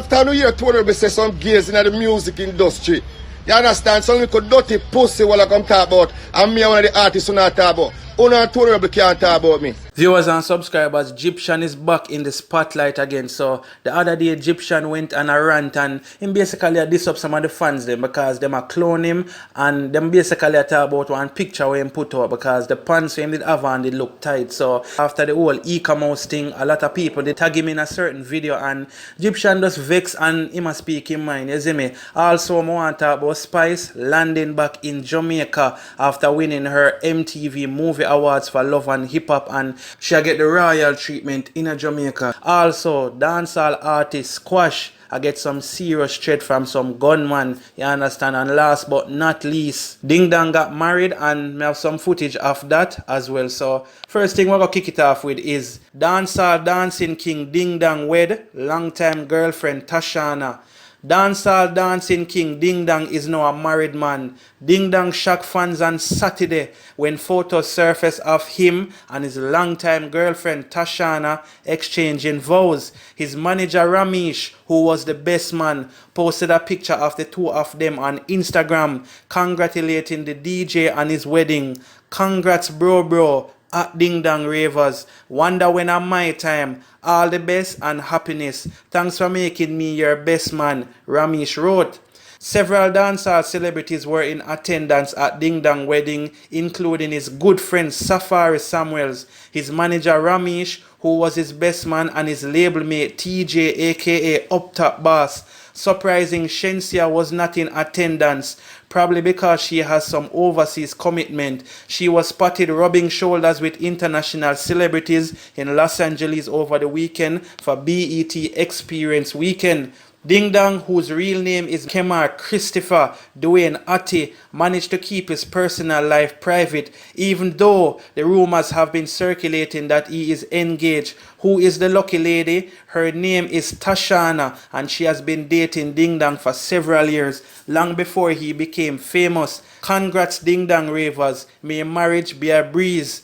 long time you hear Tony Rebel say some gays in the music industry. You understand? Some little dirty pussy while I come talk about. And me one of the artists who not talk about. Who not Tony Rebel can't talk about me. Viewers and subscribers, Egyptian is back in the spotlight again. So the other day Egyptian went on a rant and him basically diss up some of the fans them because them a clone him and them basically talk about one picture where him put out because the pants him did have on they look tight. So after the whole e-commerce thing, a lot of people they tag him in a certain video and Egyptian just vex and he must speak in mind, you see me. Also I want to talk about Spice landing back in Jamaica after winning her MTV Movie Awards for Love and Hip Hop, and she get the royal treatment in Jamaica. Also, dancehall artist Squash, I get some serious threat from some gunman, you understand. And last but not least, Ding Dong got married and we have some footage of that as well. So first thing we're gonna kick it off with is dancehall dancing king Ding Dong wed longtime girlfriend Tashana. Dancehall dancing king Ding Dong is now a married man. Ding Dong shocked fans on Saturday when photos surfaced of him and his longtime girlfriend Tashana exchanging vows. His manager Ramesh, who was the best man, posted a picture of the two of them on Instagram congratulating the DJ on his wedding. Congrats bro. At Ding Dong Ravers, wonder when I'm my time. All the best and happiness. Thanks for making me your best man, Ramesh wrote. Several dancehall celebrities were in attendance at Ding Dong wedding, including his good friend Safari Samuels, his manager Ramesh, who was his best man, and his label mate TJ aka Up Top Boss. Surprising, Shensia was not in attendance, probably because she has some overseas commitment. She was spotted rubbing shoulders with international celebrities in Los Angeles over the weekend for BET Experience Weekend. Ding Dong, whose real name is Kemar Christopher Dwayne Atti, managed to keep his personal life private, even though the rumors have been circulating that he is engaged. Who is the lucky lady? Her name is Tashana, and she has been dating Ding Dong for several years, long before he became famous. Congrats Ding Dong Ravers, may your marriage be a breeze.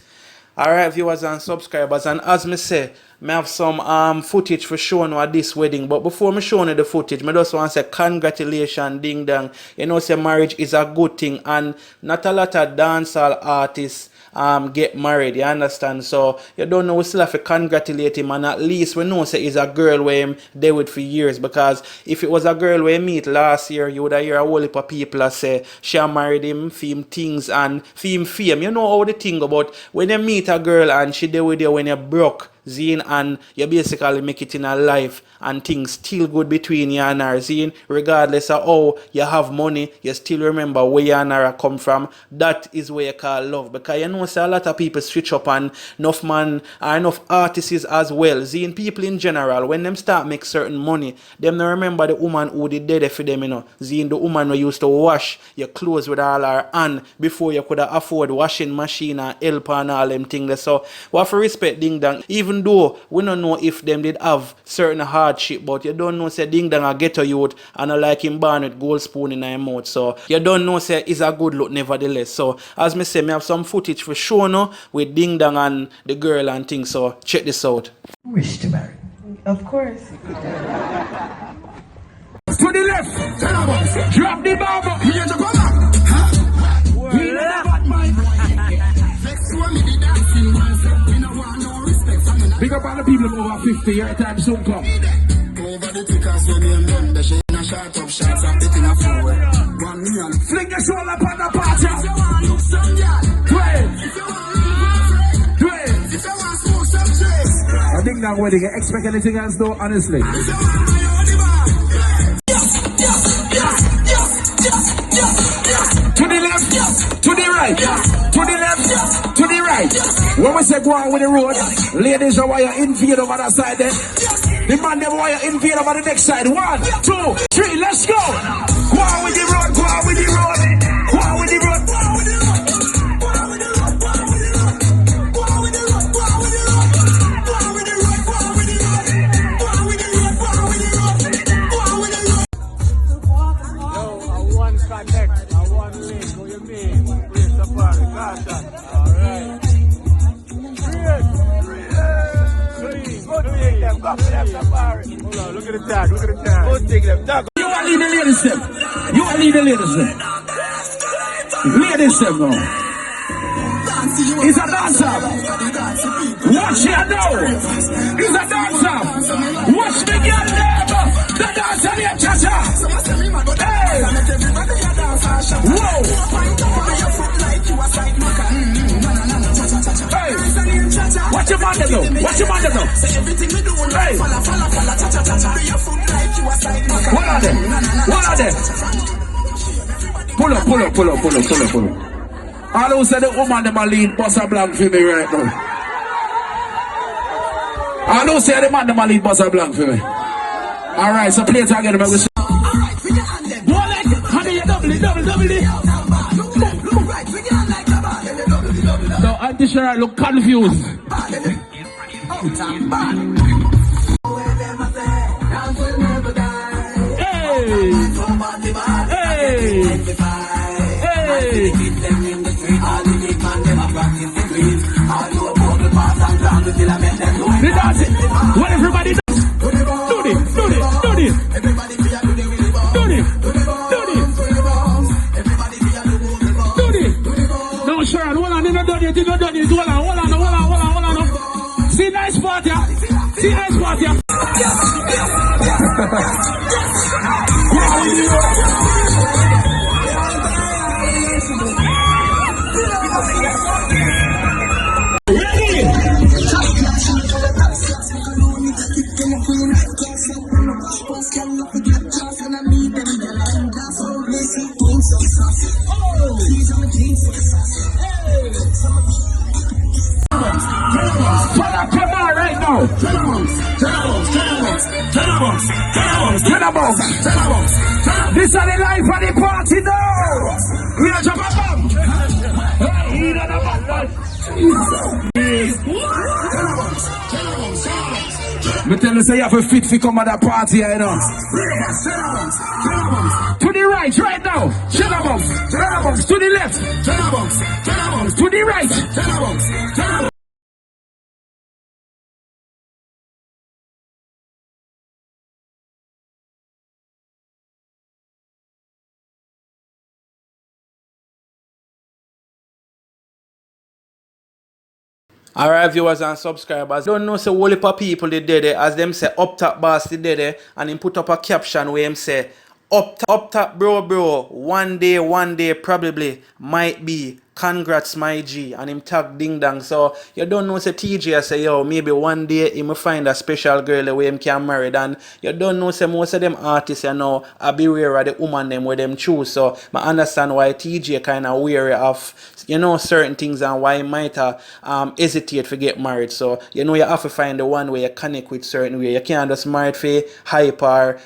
Alright viewers and subscribers, and as me say, I have some footage for showing you at this wedding. But before me showing you the footage, I just want to say congratulations Ding Dong. You know, say marriage is a good thing, and not a lot of dancehall artists get married, you understand? So you don't know, we still have to congratulate him, and at least we know say he's a girl where him dealt with for years, because if it was a girl we meet last year, you would have hear a whole heap of people say she married him for him things and for him fame. You know how the thing about when you meet a girl and she deal with you when you're broke, Zine, and you basically make it in a life and things still good between you and her, Zine, regardless of how you have money, you still remember where you and her come from. That is where you call love, because you know say a lot of people switch up, and enough man or enough artists as well, Zine, people in general, when them start make certain money, them don't remember the woman who did dead for them, you know, Zine, the woman who used to wash your clothes with all her hand before you could afford washing machine and help and all them things. So we have to respect Ding Dong, even though we don't know if them did have certain hardship, but you don't know say Ding Dong a ghetto youth and I like him born with gold spoon in her mouth, so you don't know say it's a good look nevertheless. So as me say, me have some footage for sure now with Ding Dong and the girl and things, so check this out. Wish to marry? Of course. To the left, drop the bomb. Here to go Big up all the people over 50, your time soon come. Over the tickers when you remember, she in a shot up shots and it in a forward. 1 million. Fling your shoulder upon the party. If you want to look some girl, 12. If you want to live 12. If you want to smoke some trace. I think that wedding, you expect anything else though, honestly. If you want to know the bar. To the left, to the right, to the left, to the right. When we say go on with the road, ladies are why you invade over that side there. The man them why you invade over the next side. 1, 2, 3, let's go. Go on with the road, go on with the road, go on with the road, go on with the road. Hold on, look at the tag, look at the tag. You want to lead the ladies them. You want to lead the ladies them. Ladies them now. He's a dancer. Watch here now. He's a dancer. Watch me girl them. The dancer named Cha-Cha. Hey. Whoa. Hey. Watch your man them now. Watch your man them now. Hey. What are they? What are they? Pull up. All who say the woman them a lead Bossa Blanc for me right now. All who say the man them a lead Bossa Blanc for me. Alright, so play it again. Alright, one leg, honey, double it. So Auntie Sharon look confused. What everybody does? Do this. No, Sharon, hold on, you're not done yet. Hold on. See nice part, yeah. This is the life of the party now. We are jump up. Me tell you say you have a fit for come at that party, you know. To the right now. To the left. To the right. Alright, viewers and subscribers, don't know say whole heap of people they did it, as them say up top boss they did it, and him put up a caption where him say up top bro, one day probably might be. Congrats my G, and him tag Ding Dong. So you don't know say TJ say yo maybe one day he will find a special girl the way him can marry, and you don't know say most of them artists you know are beware of the woman them where them choose. So I understand why TJ kind of wary of certain things and why he might hesitate to get married. So you have to find the one where you connect with certain way. You can't just marry for hype or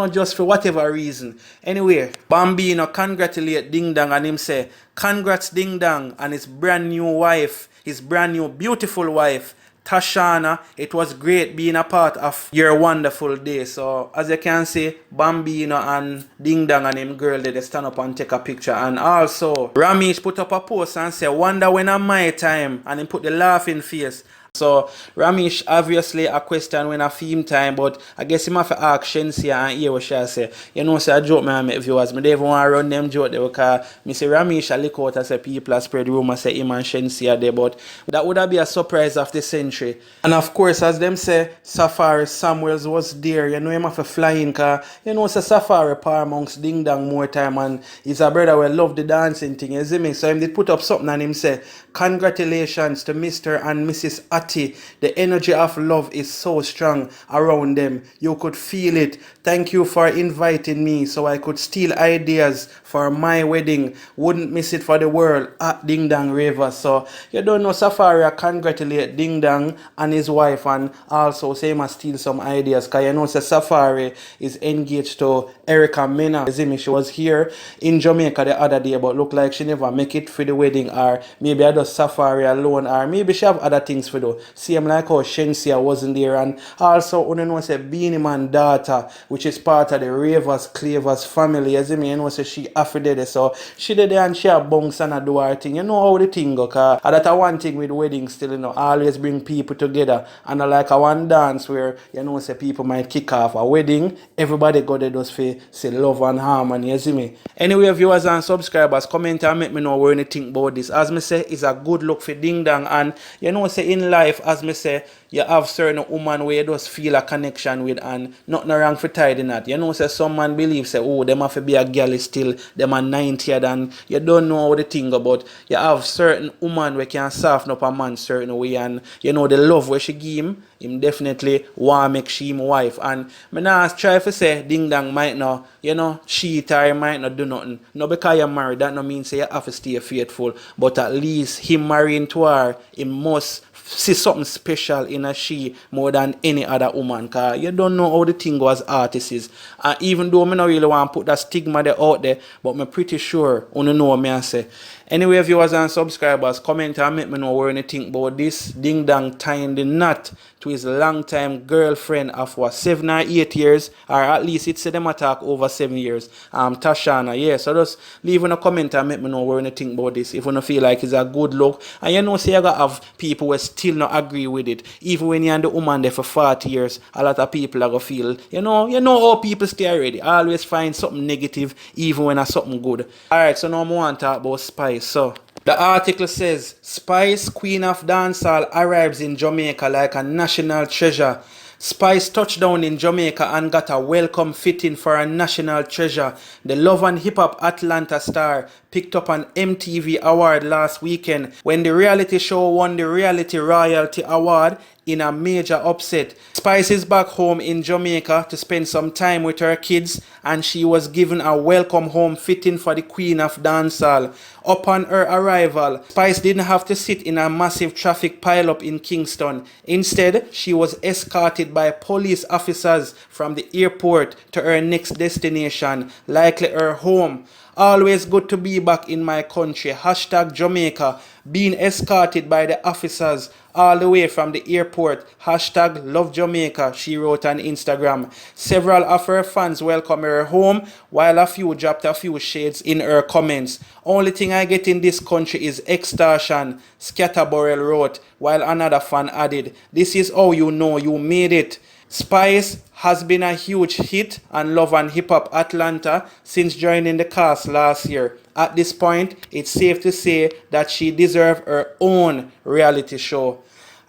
just for whatever reason. Anyway, Bambino congratulate Ding Dong and him say congrats Ding Dong and his brand new wife, his brand new beautiful wife, Tashana. It was great being a part of your wonderful day. So as you can see, Bambino and Ding Dong and him girl they stand up and take a picture. And also Ramesh put up a post and say wonder when I'm my time, and he put the laughing face. So Ramesh obviously a question when a theme time, but I guess him have to ask Shensia and hear what she say. Say a joke man make viewers. Me don't even want to run them joke there because me say Ramesh a look out and say people a spread rumor say him and Shensia there, but that would have been a surprise of the century. And of course as them say Safari Samuels was there, him have to fly in because say Safari par amongst Ding Dong more time, and he's a brother who love the dancing thing, you see me? So him did put up something and him say congratulations to Mr. and Mrs. The energy of love is so strong around them. You could feel it. Thank you for inviting me so I could steal ideas for my wedding. Wouldn't miss it for the world at Ding Dong River. So you don't know Safari congratulate Ding Dong and his wife, and also say he must steal some ideas because say Safari is engaged to Erica Mena. She was here in Jamaica the other day but look like she never make it for the wedding, or maybe I just Safari alone, or maybe she have other things for the do. Same like how Shensia wasn't there. And also, you know, say Beanie Man daughter, which is part of the Ravers, Clavers family, as you know, say she affided. So she did there and she a bounce and a do her thing. You know how the thing go, cause that's one thing with weddings still, you know, always bring people together. And like a one dance where, you know, say people might kick off a wedding, everybody go there just for say love and harmony, you see me. Anyway, viewers and subscribers, comment and make me know what you think about this. As me say, it's a good look for Ding Dong. And you know, say in life, as me say, you have certain woman where you just feel a connection with and nothing wrong for tidying that. You know, say some man believe say, oh, them have to be a girl still, them are 90 and you don't know how the thing about. You have certain woman where can soften up a man certain way and you know the love where she give him definitely want make she him wife. And me not try to say Ding Dong might not, you know, cheat or might not do nothing. No, because you're married, that no mean say you have to stay faithful. But at least him marrying to her, he must see something special in a she more than any other woman, cause you don't know how the thing was artists. And even though I don't really want to put that stigma there out there, but I'm pretty sure you know me I say. Anyway, viewers and subscribers, comment and make me know what you think about this. Ding Dong tying the knot to his long-time girlfriend of what, 7 or 8 years, or at least it said them attack over 7 years. Tashana, yeah. So just leave in a comment and make me know what you think about this. If you don't feel like it's a good look, and you know, say you gotta have people who still not agree with it. Even when you're and the woman there for 40 years, a lot of people are gonna feel, you know how people stay already. I always find something negative, even when it's something good. Alright, so now I want to talk about Spice. So the article says, Spice, Queen of Dancehall, arrives in Jamaica like a national treasure. Spice touched down in Jamaica and got a welcome fitting for a national treasure. The Love and Hip Hop Atlanta star picked up an MTV award last weekend when the reality show won the Reality Royalty Award in a major upset. Spice is back home in Jamaica to spend some time with her kids, and she was given a welcome home fitting for the Queen of Dancehall. Upon her arrival, Spice didn't have to sit in a massive traffic pileup in Kingston. Instead, she was escorted by police officers from the airport to her next destination, likely her home. Always good to be back in my country. Hashtag Jamaica. Being escorted by the officers all the way from the airport. Hashtag Love Jamaica, she wrote on Instagram. Several of her fans welcome her home, while a few dropped a few shades in her comments. Only thing I get in this country is extortion, Scatterburrell wrote, while another fan added, this is how you know you made it. Spice has been a huge hit on Love and Hip Hop Atlanta since joining the cast last year. At this point, it's safe to say that she deserves her own reality show.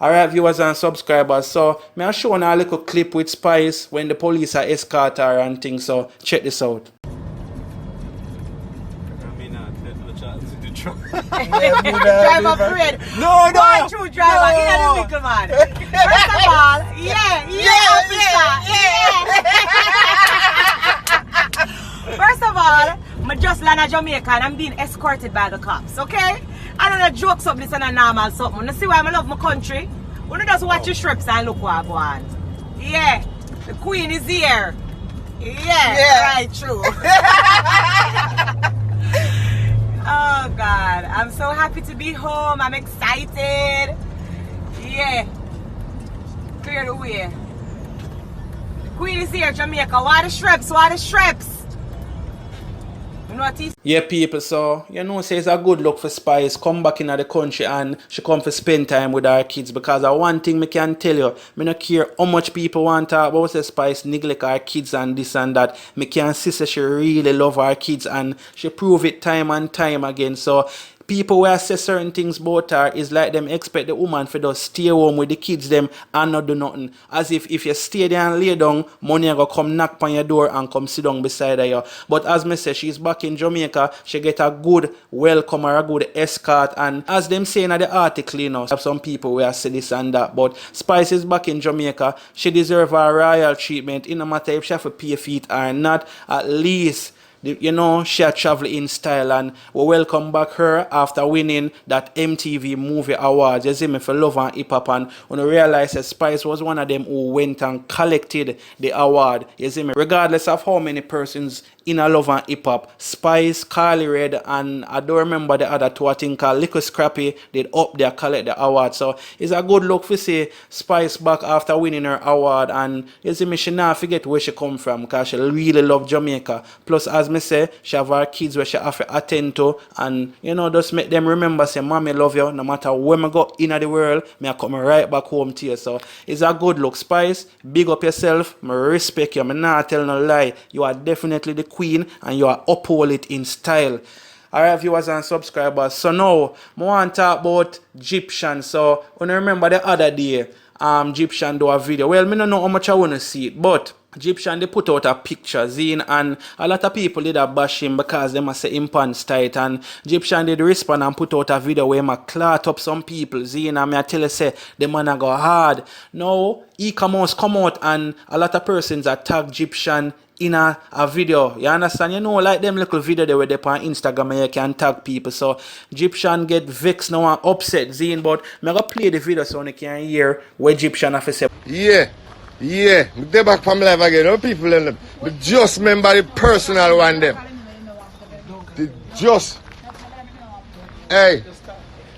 Alright, viewers and subscribers, so I'll show you a little clip with Spice when the police are escort her and things, so check this out. Driver parade. No. One true driver. No. In the vehicle, man. First of all, First of all, I just landed Jamaica and I'm being escorted by the cops, okay? I don't know, jokes up this and a normal something. You see why I love my country? We don't just watch your strips and look what I go on. Yeah, the queen is here. Yeah. Right, true. Oh God, I'm so happy to be home. I'm excited. Yeah. Clear the way. The queen is here, Jamaica. What the strips? You know what he Yeah, people, so you know, say it's a good look for Spice come back into the country and she come to spend time with her kids, because one thing me can tell you, me not care how much people want to talk about say Spice neglect her kids and this and that. Me can see say she really love her kids and she prove it time and time again. So people who say certain things about her is like them expect the woman for just stay home with the kids them and not do nothing. As if you stay there and lay down, money go come knock on your door and come sit down beside you. But as me say, she's back in Jamaica, she get a good welcome or a good escort, and as them saying in the article, you know, some people will say this and that, but Spice is back in Jamaica, she deserve a royal treatment, in no matter if she have to pay feet or not. At least you know, she a travel in style, and we welcome back her after winning that MTV Movie Awards. You see me, for Love and Hip Hop, and when I realized that Spice was one of them who went and collected the award. You see me, regardless of how many persons in a Love and Hip Hop, Spice, Carly Red, and I don't remember the other two, I think Little Scrappy did up there collect the award. So it's a good look to see Spice back after winning her award, and you see me, she not forget where she come from, because she really love Jamaica. Plus, as me say, she have her kids where she have to attend to, and you know, just make them remember, say, Mommy love you, no matter where me go in the world, me I come right back home to you. So it's a good look. Spice, big up yourself, me respect you, me not tell no lie. You are definitely the queen, and you are uphold it in style. Alright, viewers and subscribers. So now, I want to talk about Gyptian. So, when I remember the other day, Gyptian do a video. Well, I don't know how much I want to see it, but Gyptian, they put out a picture, Zine, and a lot of people did a bash him because they must say him pants tight, and Gyptian did respond and put out a video where he clot up some people, Zine, and I tell you, say, the man a go hard. Now, e-commerce come out, and a lot of persons attack Gyptian in a video. You understand? You know, like them little video they were there on Instagram and you can tag people. So Gyptian get vexed now and upset, Zine, but I'm gonna play the video so you can hear where Gyptian have to say. Yeah, they back from live again. No people in them. But just remember the personal one them. Hey,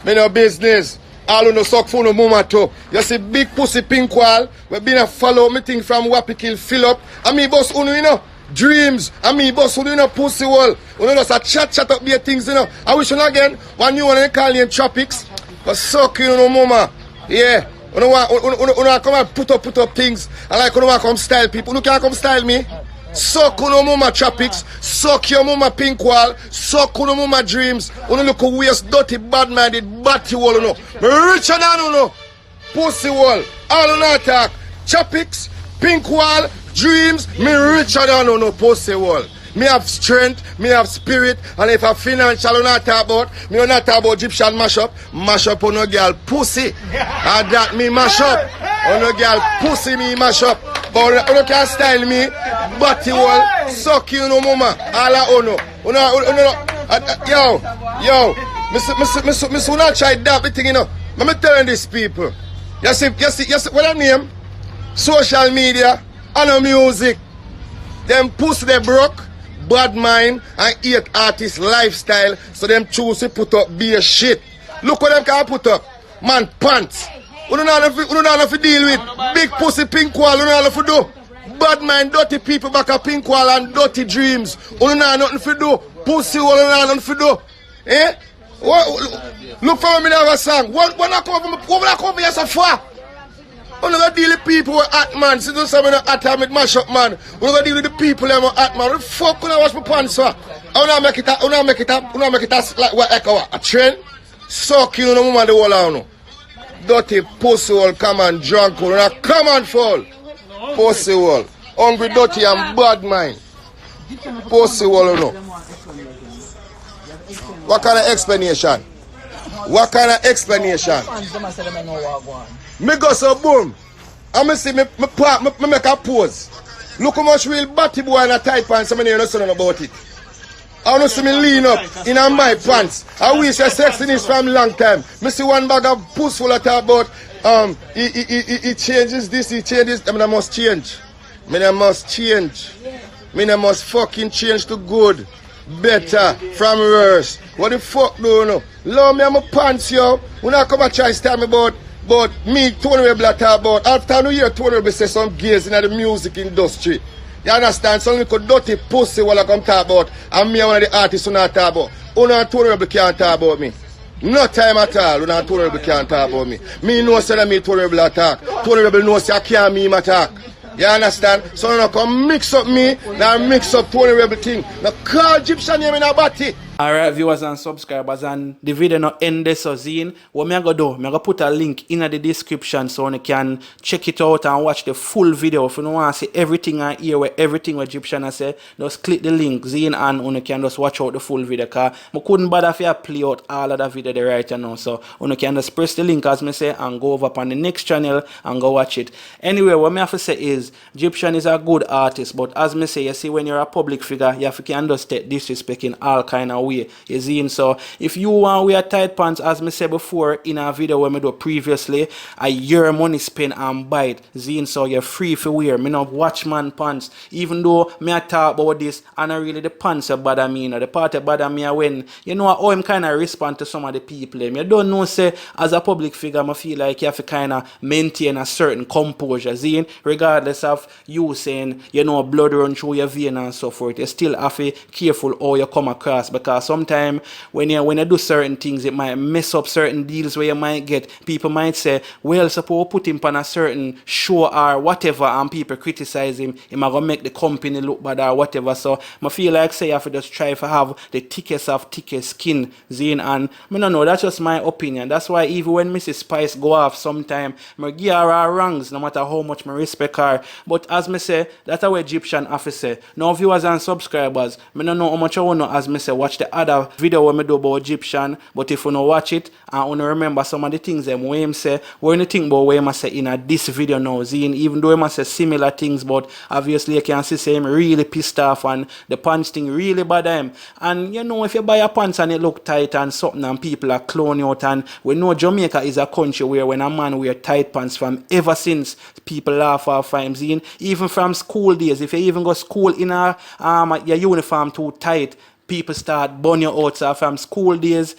me no business. All who no suck for no mama too. You see big pussy pink wall. We been a follow me thing from Wapikill fill up. And me boss uno you know. Dreams. And me boss uno you know pussy wall. Uno just a chat up be things you know. I wish you again. One new one they call you Tropics. But suck you no mama. Yeah. Uno want come and put up things. And like uno want come style people. Uno can't come style me. Suck uno mama Tropics, suck your mama pink wall, suck uno mama dreams. Uno look waste dirty bad-minded batty wall uno. Me richer than uno. Pussy wall. All uno attack. Tropics, pink wall, dreams. Me richer than uno pussy wall. Me have strength, me have spirit, and if a financial you not talk about, me you not talk about Gyptian mash up on no girl pussy. And that me mash up. On no girl pussy me mash up. But you can style me, body wall, suck you no mama, all I uno. Yo, Miss not try that thing, you know. I'm telling these people. You see, what I name? Social media, and music. Them pussy they broke, bad mind, and hate artist lifestyle, so them choose to put up beer shit. Look what them can put up. Man, pants. We don't know how to deal with big pussy pink wall. We don't know how to do bad mind, dirty people back at pink wall and dirty dreams. We don't know nothing to do. Pussy wall, we don't know nothing to do. Eh? Look for me to have a song. What I come over here so far? We don't deal with people with hot man. Since you say me not hot time with mash up man. We don't deal with the people that are hot man. What the fuck when I wash my pants for? I don't make it like what echo a trend. Suck you no woman the whole on. Dirty pussy wall, come and drunk wall, and come and fall. Pussy wall. Hungry, dirty and bad mind. Pussy wall, no. What kind of explanation? What kind of explanation? Me go so boom. I me see me make a pose. Look how much real batty boy in a tight pants, so many you know something about it. I want to see me lean up in my pants. I wish I sexiness from long time. Me see one bag of puss full of talk about it changes this, it changes. I mean I must change. I must fucking change to good, better, from worse. What the fuck do you know? Love me and my pants yo. When I come and try to tell me about me, Tony Rebel talk about. After New Year, Tony Rebel say some gays in the music industry. You understand? Some little dirty pussy what I come talk about. And me one of the artists who not talk about. Who and Tony Rebel can't talk about me. No time at all. Who and Tony Rebel can't talk about me. Me know say that me Tony Rebel attack. Tony Rebel knows say I can't me attack. You understand? So now come mix up me, now mix up Tony Rebel thing. Now call Gyptian name in a body. Alright, viewers and subscribers, and the video not end this so zine. What me I go do? Me I go put a link in the description so you can check it out and watch the full video. If you don't want to see everything I hear where everything what Egyptian I say, just click the link zine and you can just watch out the full video. Cause I couldn't bother if I play out all of the video there right now. So you can just press the link as me say and go over on the next channel and go watch it. Anyway, what me have to say is Egyptian is a good artist, but as me say, you see when you're a public figure, you have to can just take disrespect in all kind of way. You see, so if you want wear tight pants, as me said before in a video where me do previously, I your money spend and buy it. See, so you're free for wear. Me not watchman pants. Even though me I talk about this and not really the pants that bother me, the part that bother me when you know how I'm kind of respond to some of the people. You don't know say as a public figure, I feel like you have to kind of maintain a certain composure. See, regardless of you saying you know blood run through your vein and so forth, you still have to be careful how you come across, because sometimes when you do certain things, it might mess up certain deals where you might get. People might say, well, suppose put him on a certain show or whatever, and people criticize him. He might go make the company look bad or whatever. So I feel like say you have to just try to have the thickest of thickest skin, Zine. And I don't know, that's just my opinion. That's why even when Mrs. Spice go off sometime, I give her her wrongs, no matter how much I respect her. But as me say, that's how Egyptian have to say. Now viewers and subscribers, I don't know how much I want to, as me say, watch the other video when I do about Egyptian, but if you don't watch it and you remember some of the things them where him say, what you think about what I say in this video now, Zine, even though I say similar things, but obviously you can see him really pissed off and the pants thing really bother him. And you know, if you buy a pants and it look tight and something and people are cloning out, and we know Jamaica is a country where when a man wear tight pants from ever since, people laugh off him, Zine, even from school days. If you even go school in your uniform too tight, people start burn you out. So from school days,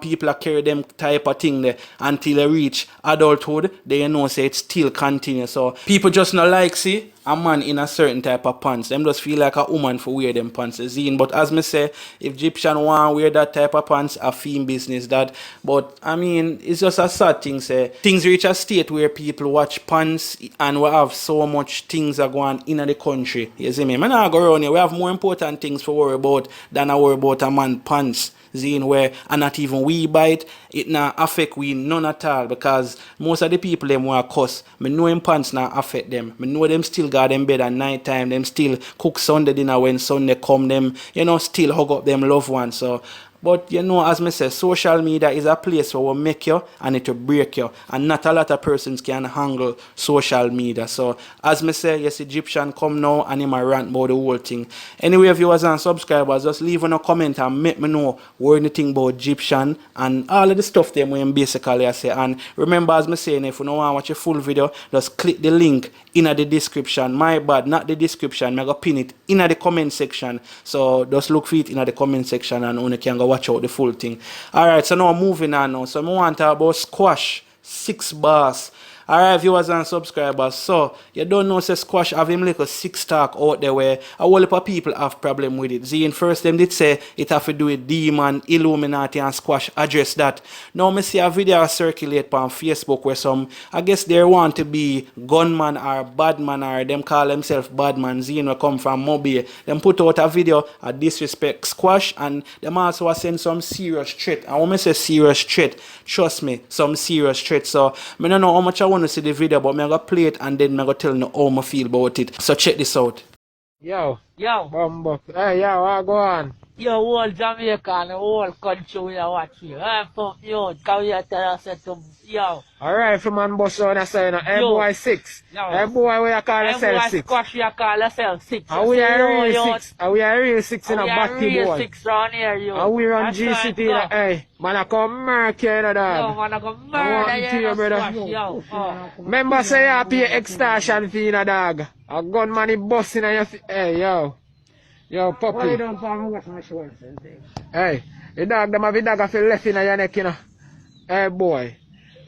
people are carry them type of thing there until they reach adulthood. They know say it still continue. So people just not like see a man in a certain type of pants. Them just feel like a woman for wear them pants. Zine. But as me say, if Egyptian want wear that type of pants, a theme business that. But I mean, it's just a sad thing. Say things reach a state where people watch pants and we have so much things are going in the country. You see me? Man, I go around here. We have more important things to worry about than I worry about a man pants. Zine, where and not even we buy it not affect we none at all, because most of the people them who cuss, me know them pants not affect them. Me know them still got them bed at night time, them still cook Sunday dinner when Sunday come, them you know still hug up them loved ones. So but you know, as me say, social media is a place where we make you and it will break you, and not a lot of persons can handle social media. So as me say, yes, Egyptian come now and him a rant about the whole thing. Anyway, viewers and subscribers, just leave a comment and make me know what you think about Egyptian and all of the stuff them when basically I say. And remember, as me saying, if you don't want to watch a full video, just click the link in the description. My bad, not the description. I go pin it in the comment section. So just look for it in the comment section and you can go watch out the full thing. Alright, so now moving on now. So I want to talk about squash 6 bars. Alright, viewers and subscribers, so you don't know say squash have him like a 6 talk out there where a whole heap of people have problem with it. Zine, first them did say it have to do with demon, Illuminati and squash address that. Now me see a video circulate on Facebook where some, I guess they want to be gunman or badman or them call themselves badman. Zine will come from Mobile. Them put out a video a disrespect squash, and them also send some serious threat. And when I say serious threat, trust me, some serious threat. So I don't know how much I want to see the video, but I'm going to play it and then I'm going to tell you how I feel about it. So check this out. Yo. Yo. Hey, yo, what go on? Yo, whole Jamaica and the whole country we are watching. Hey, fuck you. Come here, tell us to, yo. Alright, from man boss on a sign, hey boy 6. Hey boy, we are call yourself 6. Hey boy, squash, we are call yourself 6. And we are real 6. And we are real 6 in a batty boy. We are real 6 round here, yo. And we run GCT, hey. Man, I come murk you, dog. Yo, man, I come murder you, brother. yo. Remember say you pay extortion fee, dog. A gunman is busting on your hey, yo. Yo, puppy. Why you don't find me watch my shorts and things? Hey, the dog, them have the dog feel left in your neck, you know. Hey, boy.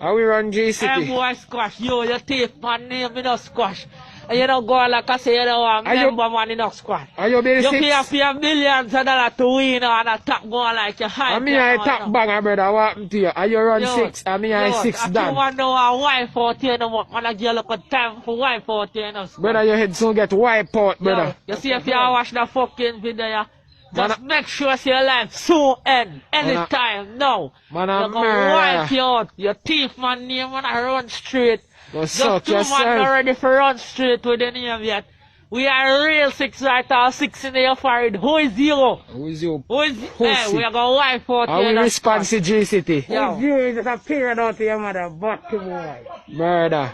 How we run GCT? Hey, boy, squash. Yo, you take my name, you know, squash. And you don't go like I say, you don't want member man in the squad. Are you Bill 6? You pay millions of dollars to win and a top going like you high. I mean, I top banger, brother. What happened to you? Are you run 6? I mean, I 6 done. done. You want to know a wife out here, no more. Man, I give you a time for wife out here, no. Brother, your head soon get wiped out, brother. Yo, you see if you watch the fucking video, Just make sure your life soon end. Anytime now. Man, you I'm go wipe you out. Your thief man name man I run straight. Go Just suck two man yourself. ready for run straight with the name yet. We are real 6 right or 6 in your forehead. Who is you? Who is you? Who is Pussy. Hey, we are gonna wipe out Are you. we that's response to G-City? Yo. Who's you is just a period out to your mother, but to boy. Murder.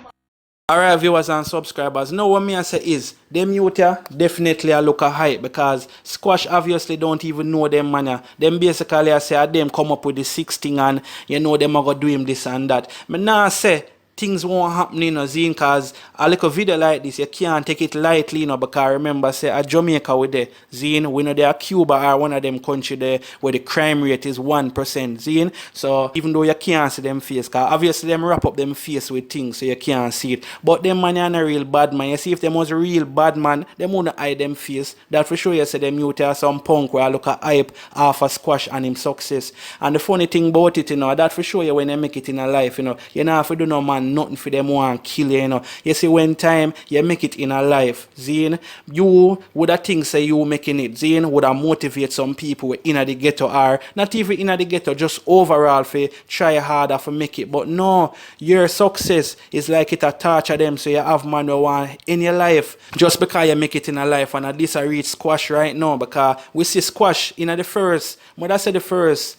Alright, viewers and subscribers, now what me I say is, them youth here definitely a look a hype because Squash obviously don't even know them man. Them basically I say them come up with the 6 thing and you know them are gonna do him this and that. But now I say things won't happen, you know, Zine, cause a little video like this, you can't take it lightly, you know, because remember, say, a Jamaica with the Zine, we know they are Cuba or one of them country there where the crime rate is 1%, Zine. So even though you can't see them face, cause obviously them wrap up them face with things so you can't see it. But them man are a real bad man. You see if them was a real bad man, them wouldn't hide them face. That for sure you say them youth are some punk where I look at hype half a Squash and him success. And the funny thing about it, you know, that for sure you when they make it in a life, you know, you know if you do no man nothing for them want kill you, you know. You see when time you make it in a life, Zine, you would have think say you making it, Zine, would have motivate some people in the ghetto or not even in the ghetto, just overall for try harder for make it. But no, your success is like it a torture them so you have man who want in your life just because you make it in a life. And at least I reach Squash right now because we see Squash in the first, but I say the first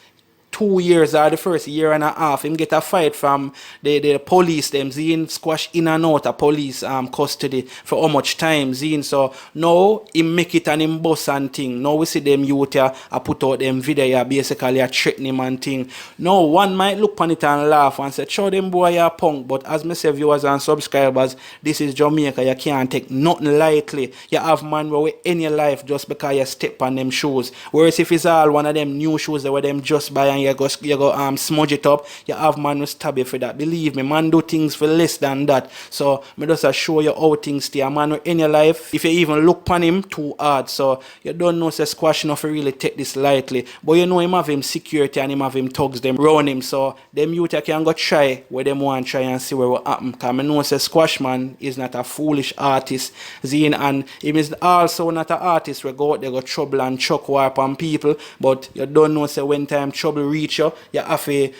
2 years or the first year and a half, him get a fight from the police, them Zine Squash in and out of police custody for how much time, Zine. So now him make it and him boss and thing. Now we see them youth here, I put out them video basically a threaten him and thing. Now one might look on it and laugh and say, show them boy a punk, but as me say viewers and subscribers, this is Jamaica, you can't take nothing lightly. You have man where in your life just because you step on them shoes. Whereas if it's all one of them new shoes that were them just buy and you go smudge it up, you have man who stab you for that. Believe me, man do things for less than that. So me just show you how things stay. A man in your life, if you even look on him too hard, so you don't know say Squash enough to really take this lightly. But you know him have him security and him have him thugs them round him. So them youth can go try where them want try and see what will happen. Cause I know say Squash man is not a foolish artist, Zine, and him is also not an artist where go out there go trouble and chuck warp on people. But you don't know say when time trouble reach you, you have to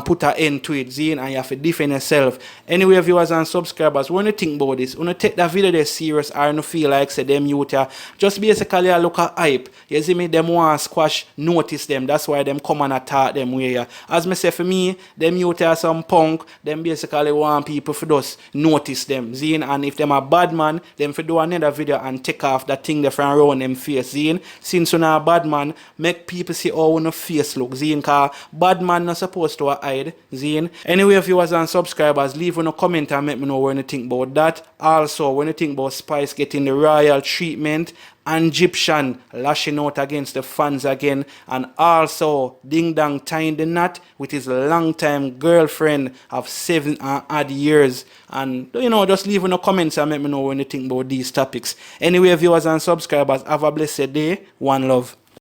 put an end to it, Zine, and you have to defend yourself. Anyway, viewers and subscribers, when you think about this, when you take that video there serious or you feel like say them youth just basically look at hype. You see me, them want Squash notice them. That's why them come and attack them way. As me say for me, them youth are some punk, them basically want people for just notice them, Zine, and if them a bad man, them for do another video and take off that thing they from around them face, Zine. Since you're not a bad man, make people see how your face look, Zine, cause bad man not supposed to hide, Zine. Anyway, viewers and subscribers, leave a comment and make me know when you think about that. Also, when you think about Spice getting the royal treatment and Egyptian lashing out against the fans again, and also Ding Dong tying the knot with his long-time girlfriend of 7 odd years. And you know, just leave in the comments and let me know when you think about these topics. Anyway, viewers and subscribers, have a blessed day. One love.